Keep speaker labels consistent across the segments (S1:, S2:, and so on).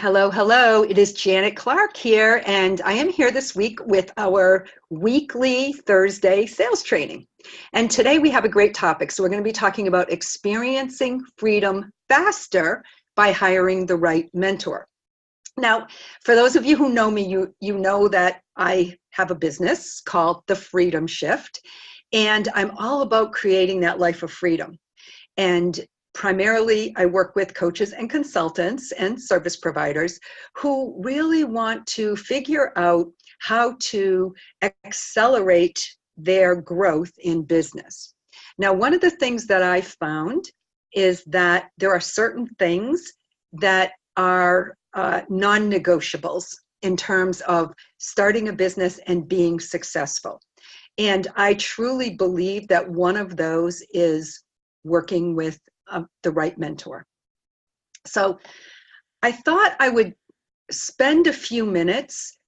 S1: Hello, hello. It is Janet Clark here, and I am here this week with our weekly Thursday sales training. And today we have a great topic. So we're going to be talking about experiencing freedom faster by hiring the right mentor. Now, for those of you who know me, you know that I have a business called The Freedom Shift, and I'm all about creating that life of freedom. And primarily, I work with coaches and consultants and service providers who really want to figure out how to accelerate their growth in business. Now, one of the things that I found is that there are certain things that are non-negotiables in terms of starting a business and being successful. And I truly believe that one of those is working with the right mentor. So I thought I would spend a few minutes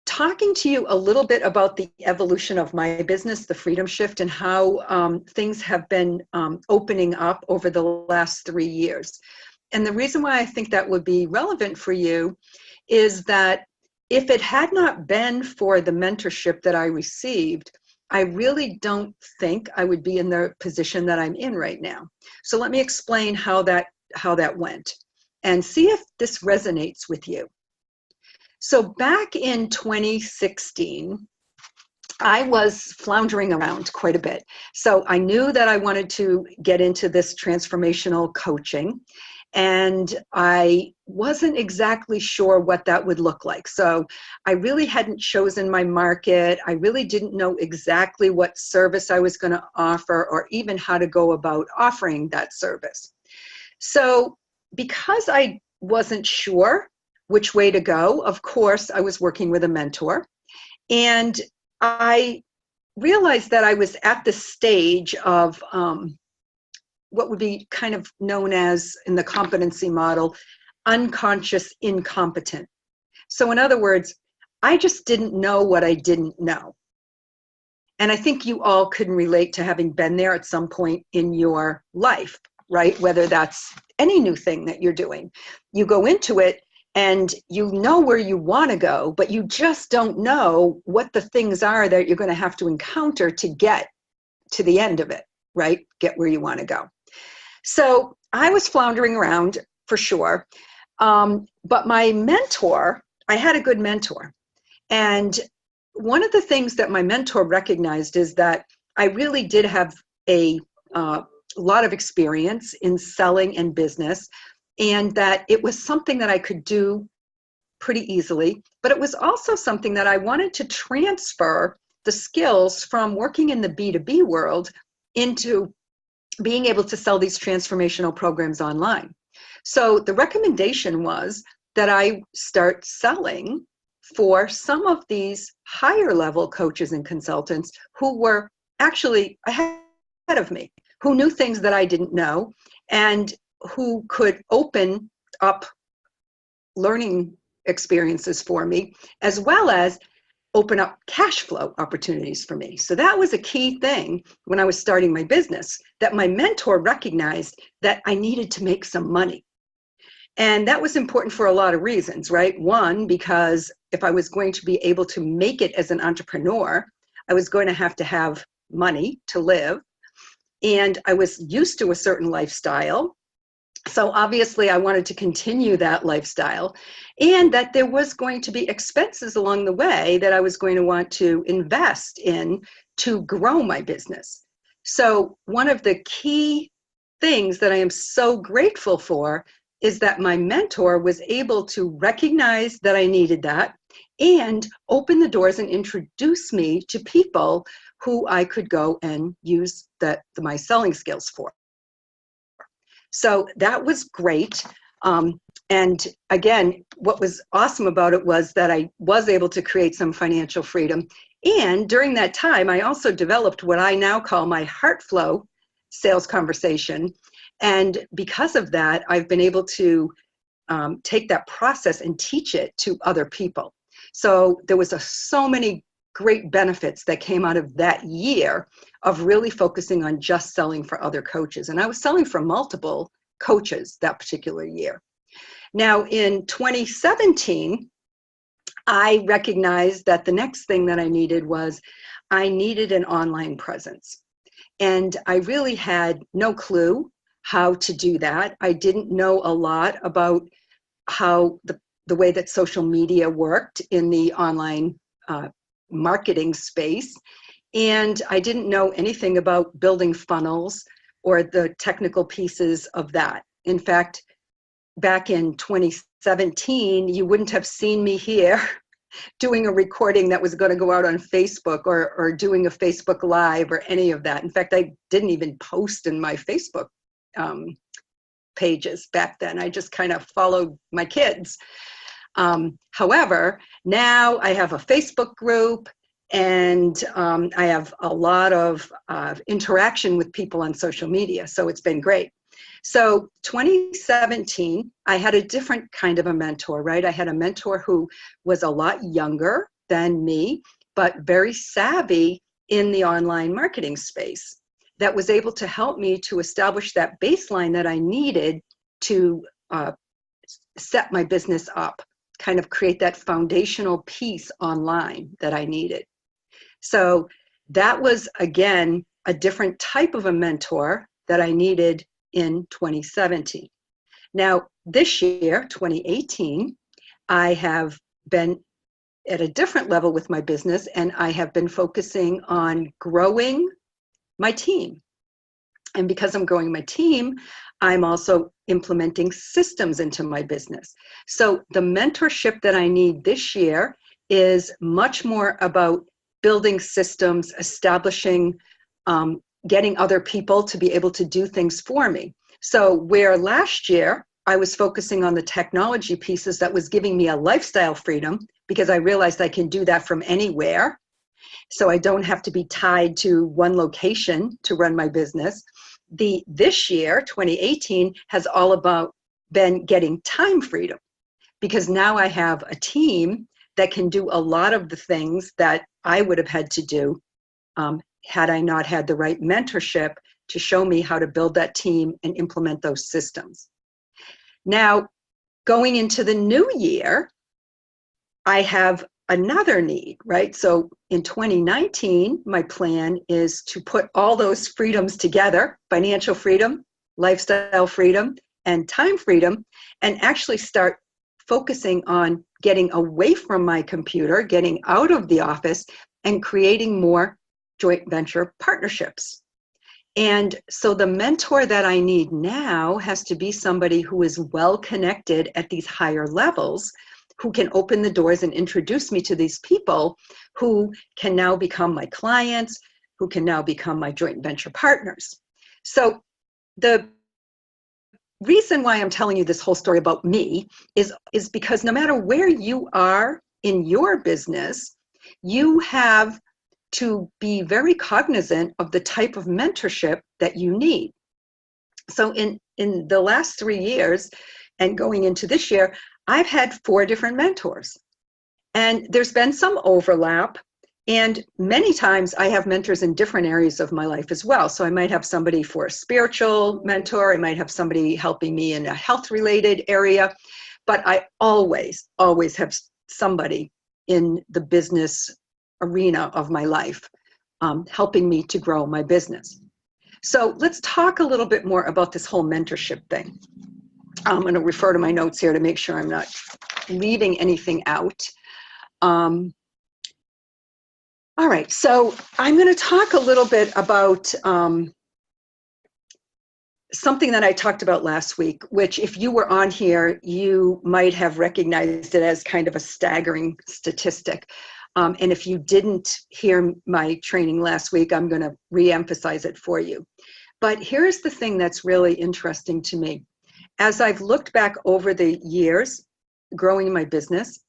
S1: talking to you a little bit about the evolution of my business, The Freedom Shift, and how things have been opening up over the last 3 years. And the reason why I think that would be relevant for you is that if it had not been for the mentorship that I received, I really don't think I would be in the position that I'm in right now. So let me explain how that went and see if this resonates with you. So back in 2016, I was floundering around quite a bit. So I knew that I wanted to get into this transformational coaching, and I wasn't exactly sure what that would look like. So I really hadn't chosen my market. I really didn't know exactly what service I was going to offer or even how to go about offering that service. So because I wasn't sure which way to go, of course, I was working with a mentor. And I realized that I was at the stage of what would be kind of known as, in the competency model, unconscious incompetent. So in other words, I just didn't know what I didn't know. And I think you all can relate to having been there at some point in your life, right? Whether that's any new thing that you're doing. You go into it and you know where you want to go, but you just don't know what the things are that you're going to have to encounter to get to the end of it, right? Get where you want to go. So I was floundering around for sure. But my mentor, I had a good mentor. And one of the things that my mentor recognized is that I really did have a lot of experience in selling and business, and that it was something that I could do pretty easily. But it was also something that I wanted to transfer the skills from working in the B2B world into being able to sell these transformational programs online. So the recommendation was that I start selling for some of these higher level coaches and consultants who were actually ahead of me, who knew things that I didn't know, and who could open up learning experiences for me, as well as open up cash flow opportunities for me. So that was a key thing when I was starting my business, that my mentor recognized that I needed to make some money. And that was important for a lot of reasons, right? One, because if I was going to be able to make it as an entrepreneur, I was going to have money to live. And I was used to a certain lifestyle. So obviously I wanted to continue that lifestyle, and that there was going to be expenses along the way that I was going to want to invest in to grow my business. So one of the key things that I am so grateful for is that my mentor was able to recognize that I needed that and open the doors and introduce me to people who I could go and use my selling skills for. So that was great. And again, what was awesome about it was that I was able to create some financial freedom. And during that time, I also developed what I now call my heart flow sales conversation. And because of that, I've been able to take that process and teach it to other people. So there was so many great benefits that came out of that year of really focusing on just selling for other coaches. And I was selling for multiple coaches that particular year. Now, in 2017, I recognized that the next thing that I needed was I needed an online presence. And I really had no clue how to do that. I didn't know a lot about how the way that social media worked in the online marketing space. And I didn't know anything about building funnels or the technical pieces of that. In fact, back in 2017, you wouldn't have seen me here doing a recording that was going to go out on Facebook or doing a Facebook Live or any of that. In fact, I didn't even post in my Facebook pages back then. I just kind of followed my kids. However, now I have a Facebook group and I have a lot of interaction with people on social media. So it's been great. So 2017, I had a different kind of a mentor, right? I had a mentor who was a lot younger than me, but very savvy in the online marketing space that was able to help me to establish that baseline that I needed to set my business up, kind of create that foundational piece online that I needed. So that was, again, a different type of a mentor that I needed in 2017. Now, this year, 2018, I have been at a different level with my business, and I have been focusing on growing my team. And because I'm growing my team, I'm also implementing systems into my business. So the mentorship that I need this year is much more about building systems, establishing, getting other people to be able to do things for me. So where last year I was focusing on the technology pieces that was giving me a lifestyle freedom, because I realized I can do that from anywhere. So I don't have to be tied to one location to run my business. This year, 2018, has all about been getting time freedom, because now I have a team that can do a lot of the things that I would have had to do had I not had the right mentorship to show me how to build that team and implement those systems. Now, going into the new year, I have another need, right? So in 2019, my plan is to put all those freedoms together: financial freedom, lifestyle freedom, and time freedom, and actually start focusing on getting away from my computer, getting out of the office, and creating more joint venture partnerships. And so the mentor that I need now has to be somebody who is well connected at these higher levels, who can open the doors and introduce me to these people who can now become my clients, who can now become my joint venture partners. So the reason why I'm telling you this whole story about me is because no matter where you are in your business, you have to be very cognizant of the type of mentorship that you need. So in the last 3 years and going into this year, I've had 4 different mentors, and there's been some overlap, and many times I have mentors in different areas of my life as well. So I might have somebody for a spiritual mentor, I might have somebody helping me in a health related area, but I always have somebody in the business arena of my life helping me to grow my business. So let's talk a little bit more about this whole mentorship thing. I'm going to refer to my notes here to make sure I'm not leaving anything out. All right, so I'm going to talk a little bit about something that I talked about last week, which if you were on here, you might have recognized it as kind of a staggering statistic. And if you didn't hear my training last week, I'm going to re-emphasize it for you. But here's the thing that's really interesting to me. As I've looked back over the years growing my business,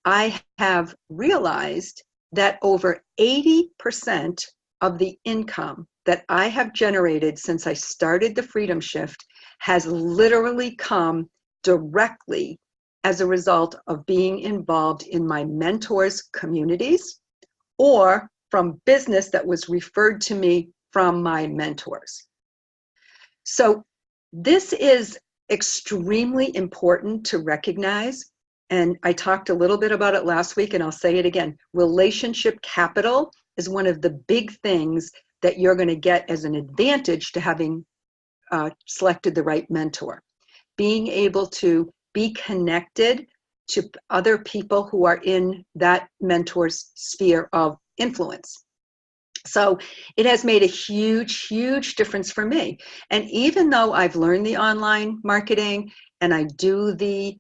S1: I have realized that over 80% of the income that I have generated since I started the Freedom Shift has literally come directly as a result of being involved in my mentors' communities or from business that was referred to me from my mentors. So this is extremely important to recognize, and I talked a little bit about it last week, and I'll say it again. Relationship capital is one of the big things that you're going to get as an advantage to having selected the right mentor. Being able to be connected to other people who are in that mentor's sphere of influence. So it has made a huge, huge difference for me. And even though I've learned the online marketing and I do the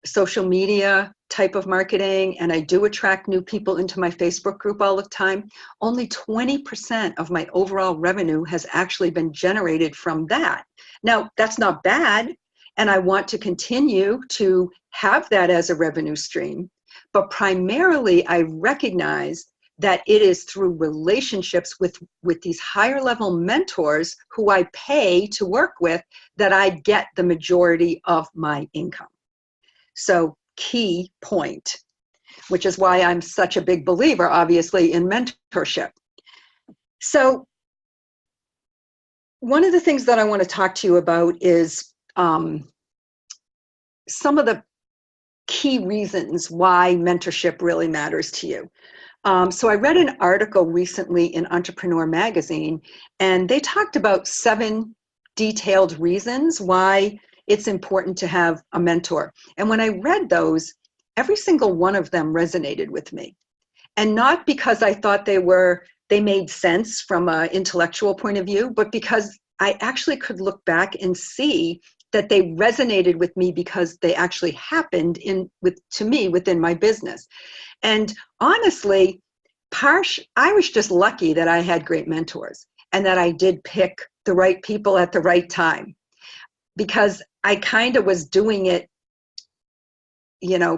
S1: social media type of marketing and I do attract new people into my Facebook group all the time, only 20% of my overall revenue has actually been generated from that. Now, that's not bad, and I want to continue to have that as a revenue stream, but primarily I recognize that it is through relationships with these higher level mentors who I pay to work with that I get the majority of my income. So key point, which is why I'm such a big believer, obviously, in mentorship. So one of the things that I want to talk to you about is some of the key reasons why mentorship really matters to you. So I read an article recently in Entrepreneur Magazine, and they talked about 7 detailed reasons why it's important to have a mentor. And when I read those, every single one of them resonated with me. And not because I thought they made sense from an intellectual point of view, but because I actually could look back and see that they resonated with me because they actually happened to me within my business. And honestly, I was just lucky that I had great mentors and that I did pick the right people at the right time, because I kind of was doing it,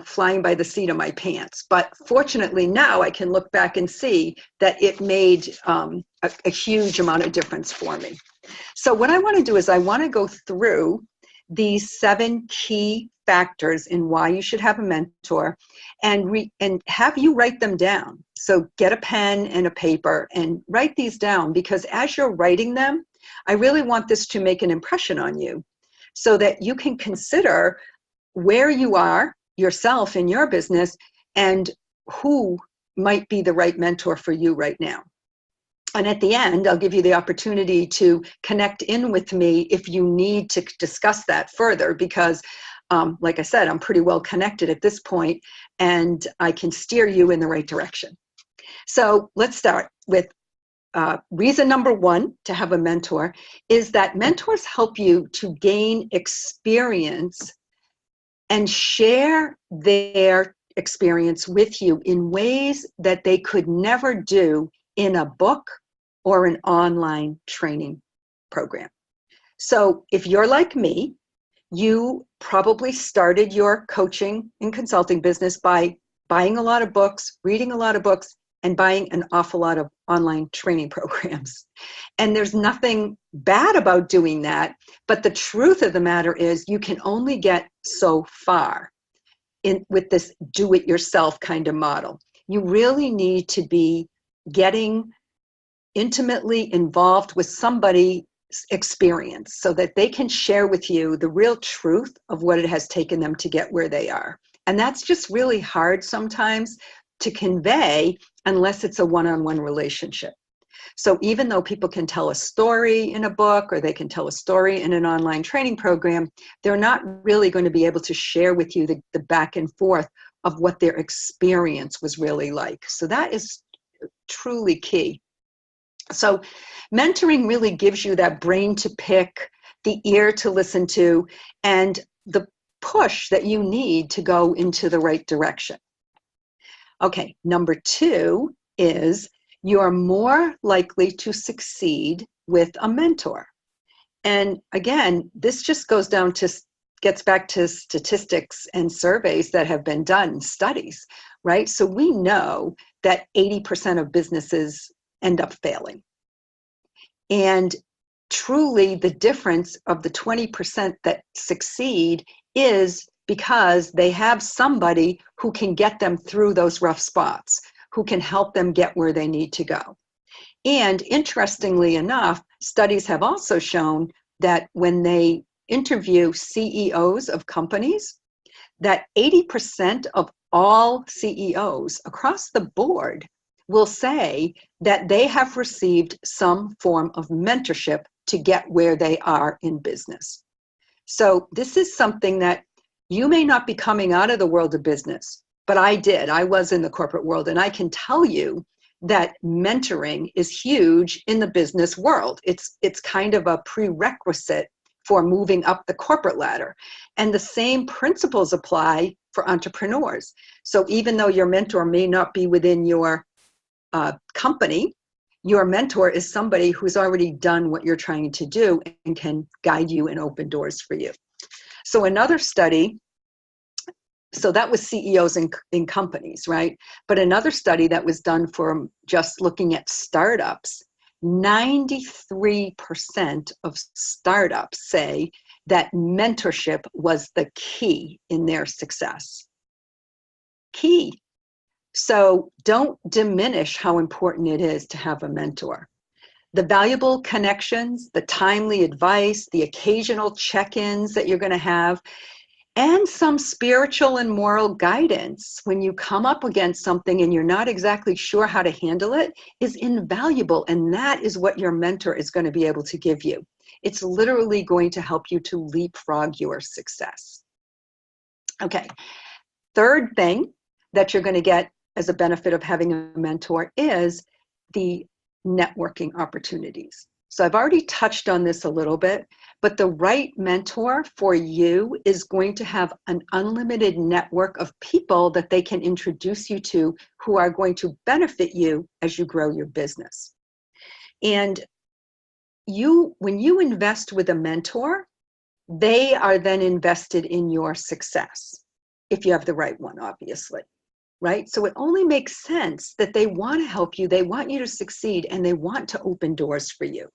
S1: flying by the seat of my pants. But fortunately now I can look back and see that it made a huge amount of difference for me. So what I want to do is I want to go through these 7 key factors in why you should have a mentor and have you write them down. So get a pen and a paper and write these down, because as you're writing them, I really want this to make an impression on you so that you can consider where you are yourself in your business and who might be the right mentor for you right now. And at the end, I'll give you the opportunity to connect in with me if you need to discuss that further, because like I said, I'm pretty well connected at this point and I can steer you in the right direction. So let's start with reason number 1 to have a mentor is that mentors help you to gain experience and share their experience with you in ways that they could never do in a book or an online training program. So if you're like me, you probably started your coaching and consulting business by buying a lot of books, reading a lot of books, and buying an awful lot of online training programs. And there's nothing bad about doing that, but the truth of the matter is you can only get so far with this do-it-yourself kind of model. You really need to be getting intimately involved with somebody's experience so that they can share with you the real truth of what it has taken them to get where they are. And that's just really hard sometimes to convey unless it's a one-on-one relationship. So even though people can tell a story in a book or they can tell a story in an online training program, they're not really going to be able to share with you the back and forth of what their experience was really like. So that is truly key. So mentoring really gives you that brain to pick, the ear to listen to, and the push that you need to go into the right direction. Okay, number 2 is you are more likely to succeed with a mentor. And again, this just gets back to statistics and surveys that have been done, studies, right? So we know that 80% of businesses end up failing. And truly the difference of the 20% that succeed is because they have somebody who can get them through those rough spots, who can help them get where they need to go. And interestingly enough, studies have also shown that when they interview CEOs of companies, that 80% of all CEOs across the board will say that they have received some form of mentorship to get where they are in business. So this is something that you may not be coming out of the world of business, but I did. I was in the corporate world, and I can tell you that mentoring is huge in the business world. It's kind of a prerequisite for moving up the corporate ladder. And the same principles apply for entrepreneurs. So even though your mentor may not be within your company, your mentor is somebody who's already done what you're trying to do and can guide you and open doors for you. So another study, so that was CEOs in companies, right? But another study that was done for just looking at startups, 93% of startups say that mentorship was the key in their success. Key. So don't diminish how important it is to have a mentor. The valuable connections, the timely advice, the occasional check-ins that you're going to have, and some spiritual and moral guidance when you come up against something and you're not exactly sure how to handle it is invaluable. And that is what your mentor is going to be able to give you. It's literally going to help you to leapfrog your success. Okay, third thing that you're going to get as a benefit of having a mentor is the networking opportunities. So I've already touched on this a little bit, but the right mentor for you is going to have an unlimited network of people that they can introduce you to who are going to benefit you as you grow your business. And when you invest with a mentor, they are then invested in your success, if you have the right one, obviously. Right? So it only makes sense that they want to help you, they want you to succeed, and they want to open doors for you.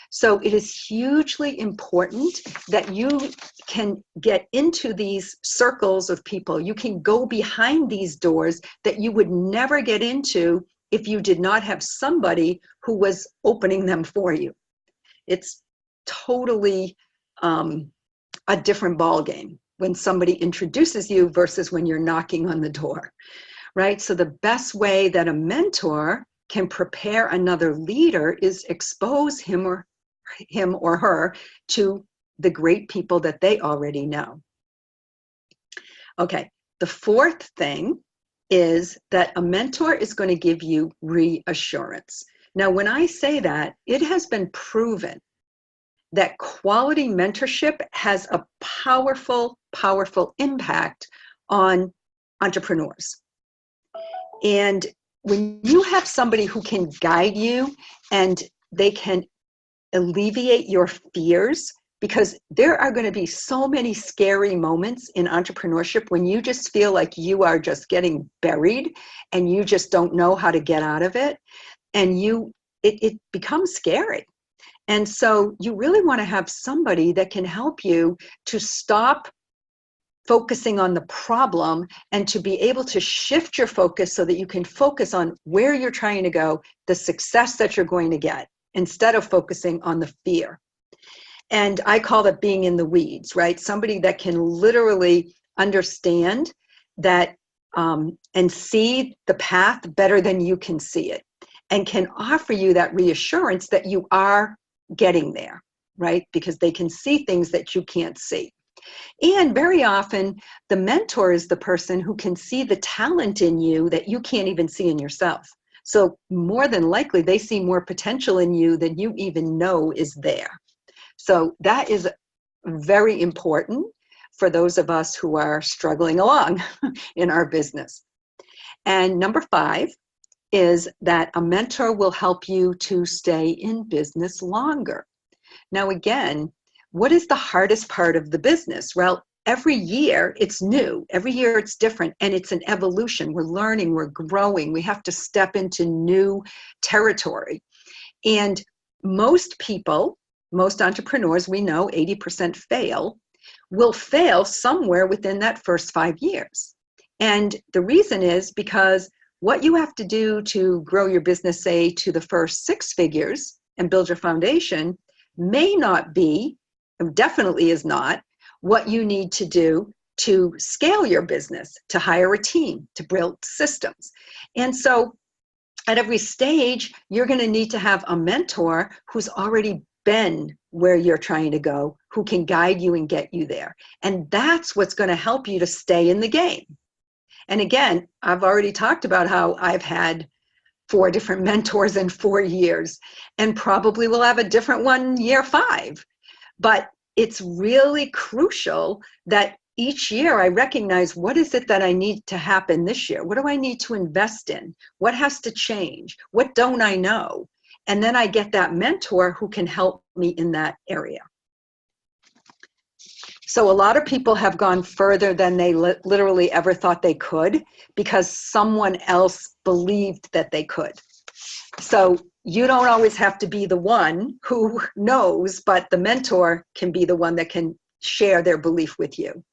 S1: So it is hugely important that you can get into these circles of people. You can go behind these doors that you would never get into if you did not have somebody who was opening them for you. It's totally a different ballgame when somebody introduces you versus when you're knocking on the door, right? So the best way that a mentor can prepare another leader is expose him or her to the great people that they already know. Okay, the fourth thing is that a mentor is going to give you reassurance. Now, when I say that, it has been proven that quality mentorship has a powerful, powerful impact on entrepreneurs. And when you have somebody who can guide you and they can alleviate your fears, because there are going to be so many scary moments in entrepreneurship when you just feel like you are just getting buried and you just don't know how to get out of it, and it becomes scary. And so you really want to have somebody that can help you to stop focusing on the problem and to be able to shift your focus so that you can focus on where you're trying to go, the success that you're going to get, instead of focusing on the fear. And I call it being in the weeds, right? Somebody that can literally understand that and see the path better than you can see it, and can offer you that reassurance that you are getting there, right? Because they can see things that you can't see. And very often, the mentor is the person who can see the talent in you that you can't even see in yourself. So more than likely, they see more potential in you than you even know is there. So that is very important for those of us who are struggling along in our business. And number 5 is that a mentor will help you to stay in business longer. Now, again, what is the hardest part of the business? Well, every year it's new. Every year it's different, and it's an evolution. We're learning, we're growing. We have to step into new territory. And most people, most entrepreneurs, we know 80% fail, will fail somewhere within that first 5 years. And the reason is because what you have to do to grow your business, say, to the first 6 figures and build your foundation may not be definitely is not what you need to do to scale your business, to hire a team, to build systems. And so at every stage, you're going to need to have a mentor who's already been where you're trying to go, who can guide you and get you there. And that's what's going to help you to stay in the game. And again, I've already talked about how I've had 4 different mentors in 4 years, and probably will have a different one year 5. But it's really crucial that each year I recognize, what is it that I need to happen this year? What do I need to invest in? What has to change? What don't I know? And then I get that mentor who can help me in that area. So a lot of people have gone further than they literally ever thought they could, because someone else believed that they could. So you don't always have to be the one who knows, but the mentor can be the one that can share their belief with you.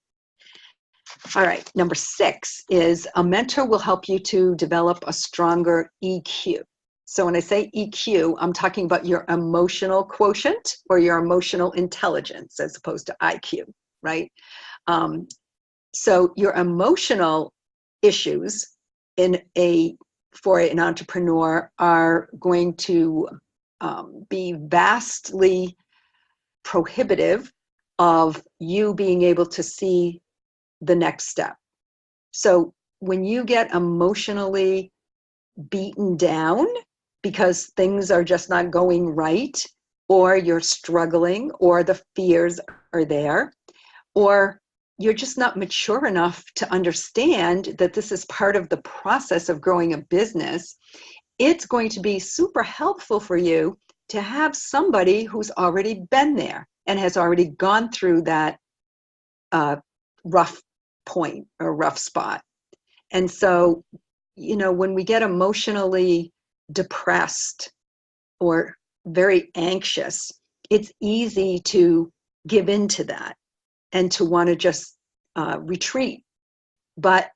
S1: All right, number 6 is a mentor will help you to develop a stronger EQ. So when I say EQ, I'm talking about your emotional quotient or your emotional intelligence as opposed to IQ, right? So your emotional issues for an entrepreneur are going to be vastly prohibitive of you being able to see the next step. So when you get emotionally beaten down because things are just not going right, or you're struggling, or the fears are there, or you're just not mature enough to understand that this is part of the process of growing a business, it's going to be super helpful for you to have somebody who's already been there and has already gone through that rough point or rough spot. And so, when we get emotionally depressed or very anxious, it's easy to give into that and to want to just retreat. But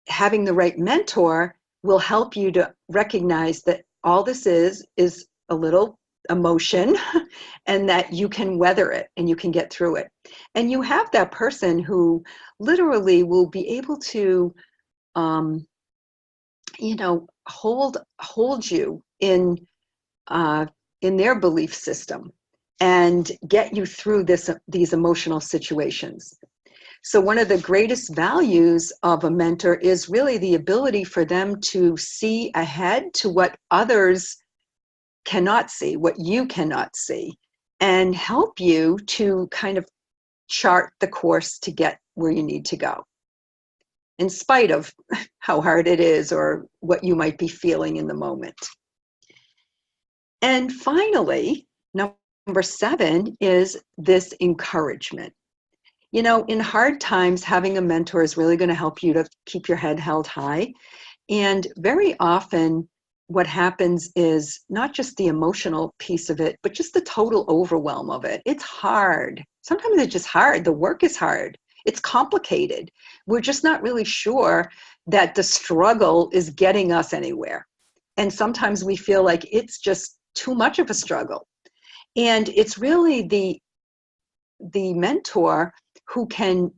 S1: having the right mentor will help you to recognize that all this is a little emotion and that you can weather it and you can get through it. And you have that person who literally will be able to hold you in their belief system and get you through these emotional situations. So one of the greatest values of a mentor is really the ability for them to see ahead to what others cannot see, what you cannot see, and help you to kind of chart the course to get where you need to go, in spite of how hard it is or what you might be feeling in the moment. And finally, number 7 is this encouragement. In hard times, having a mentor is really going to help you to keep your head held high. And very often, what happens is not just the emotional piece of it, but just the total overwhelm of it. It's hard. Sometimes it's just hard. The work is hard. It's complicated. We're just not really sure that the struggle is getting us anywhere. And sometimes we feel like it's just too much of a struggle. And it's really the mentor who can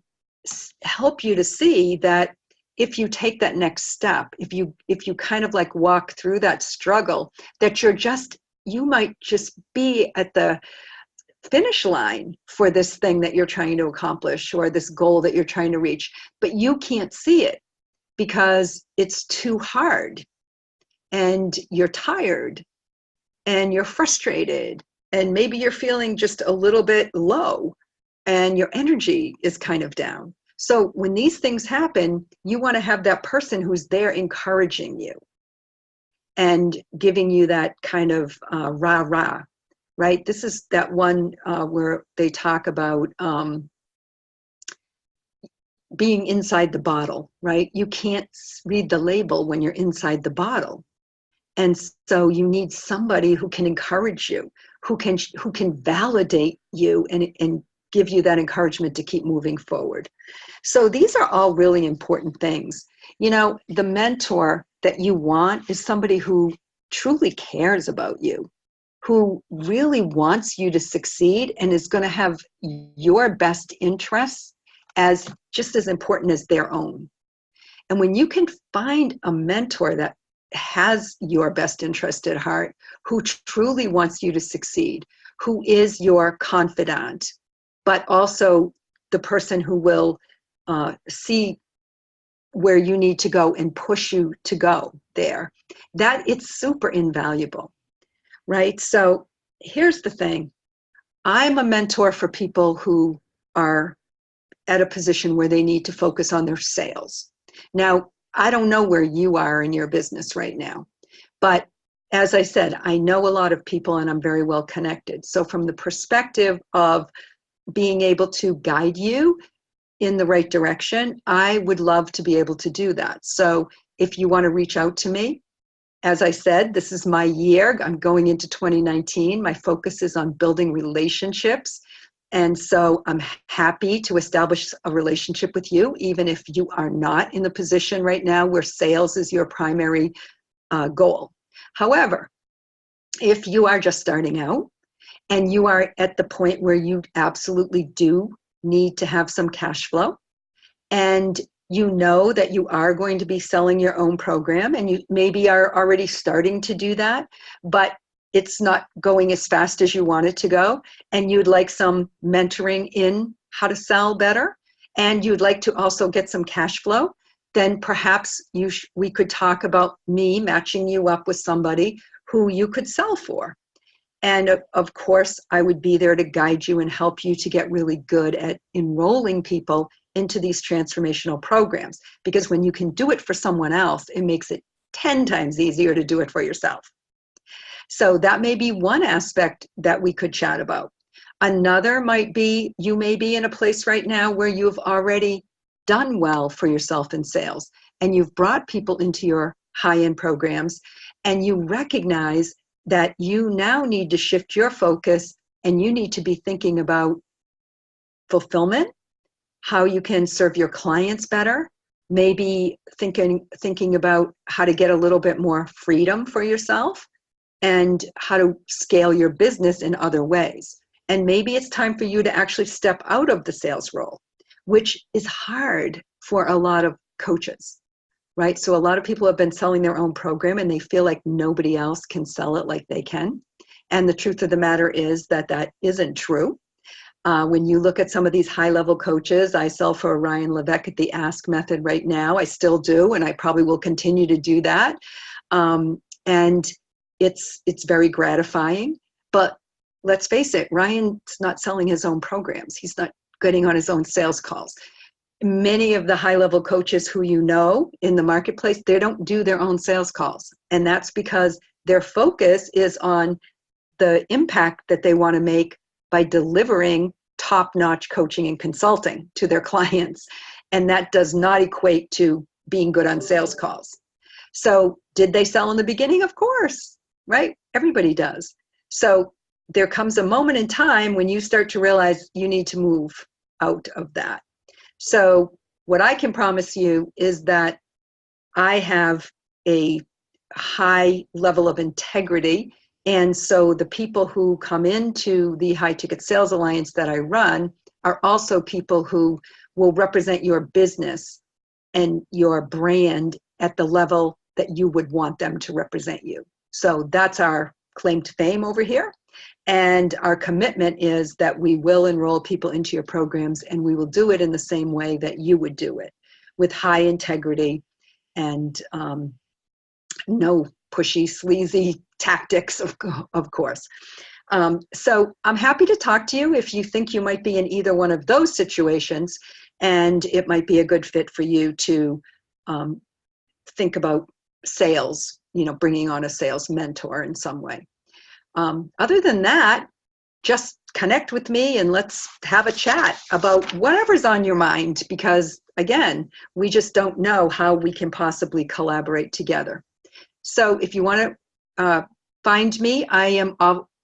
S1: help you to see that if you take that next step, if you kind of like walk through that struggle, that you might just be at the finish line for this thing that you're trying to accomplish or this goal that you're trying to reach, but you can't see it because it's too hard and you're tired and you're frustrated and maybe you're feeling just a little bit low and your energy is kind of down. So when these things happen, you want to have that person who's there encouraging you and giving you that kind of rah-rah, right? This is that one where they talk about being inside the bottle, right? You can't read the label when you're inside the bottle. And so you need somebody who can encourage you, who can validate you and give you that encouragement to keep moving forward. So these are all really important things. The mentor that you want is somebody who truly cares about you, who really wants you to succeed and is going to have your best interests as just as important as their own. And when you can find a mentor that has your best interest at heart, who truly wants you to succeed, who is your confidant, but also the person who will see where you need to go and push you to go there, that it's super invaluable, right? So here's the thing. I'm a mentor for people who are at a position where they need to focus on their sales. Now, I don't know where you are in your business right now, but as I said, I know a lot of people and I'm very well connected. So from the perspective of being able to guide you in the right direction, I would love to be able to do that. So if you want to reach out to me, as I said, this is my year. I'm going into 2019. My focus is on building relationships. And so I'm happy to establish a relationship with you, even if you are not in the position right now where sales is your primary goal. However, if you are just starting out and you are at the point where you absolutely do need to have some cash flow, and you know that you are going to be selling your own program, and you maybe are already starting to do that, but it's not going as fast as you want it to go, and you'd like some mentoring in how to sell better, and you'd like to also get some cash flow, then perhaps we could talk about me matching you up with somebody who you could sell for. And of course, I would be there to guide you and help you to get really good at enrolling people into these transformational programs. Because when you can do it for someone else, it makes it 10 times easier to do it for yourself. So that may be one aspect that we could chat about. Another might be, you may be in a place right now where you've already done well for yourself in sales, and you've brought people into your high-end programs, and you recognize that you now need to shift your focus, and you need to be thinking about fulfillment, how you can serve your clients better, maybe thinking about how to get a little bit more freedom for yourself, and how to scale your business in other ways. And maybe it's time for you to actually step out of the sales role, which is hard for a lot of coaches, right? So a lot of people have been selling their own program and they feel like nobody else can sell it like they can. And the truth of the matter is that that isn't true. When you look at some of these high-level coaches, I sell for Ryan Levesque at the Ask Method right now. I still do, and I probably will continue to do that. And it's very gratifying. But let's face it, Ryan's not selling his own programs. He's not getting on his own sales calls. Many of the high-level coaches who you know in the marketplace, they don't do their own sales calls. And that's because their focus is on the impact that they want to make by delivering top-notch coaching and consulting to their clients. And that does not equate to being good on sales calls. So did they sell in the beginning? Of course, right? Everybody does. So there comes a moment in time when you start to realize you need to move out of that. So what I can promise you is that I have a high level of integrity. And so the people who come into the High Ticket Sales Alliance that I run are also people who will represent your business and your brand at the level that you would want them to represent you. So that's our claim to fame over here. And our commitment is that we will enroll people into your programs, and we will do it in the same way that you would do it, with high integrity and no pushy, sleazy tactics, of course. So I'm happy to talk to you if you think you might be in either one of those situations, and it might be a good fit for you to think about sales, bringing on a sales mentor in some way. Other than that, just connect with me and let's have a chat about whatever's on your mind, because again, we just don't know how we can possibly collaborate together. So if you want to find me, I am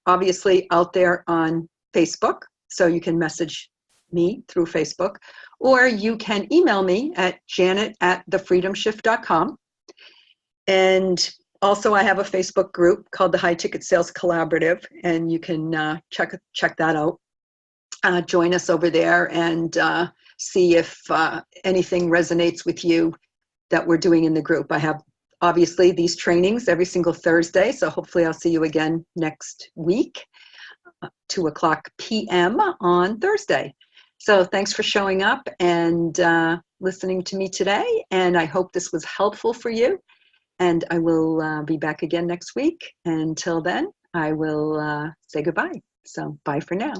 S1: obviously out there on Facebook, so you can message me through Facebook, or you can email me at janet@thefreedomshift.com. And Also, I have a Facebook group called the High Ticket Sales Collaborative, and you can check that out. Join us over there and see if anything resonates with you that we're doing in the group. I have obviously these trainings every single Thursday, so hopefully I'll see you again next week, 2:00 p.m. on Thursday. So thanks for showing up and listening to me today, and I hope this was helpful for you. And I will be back again next week. Until then, I will say goodbye. So bye for now.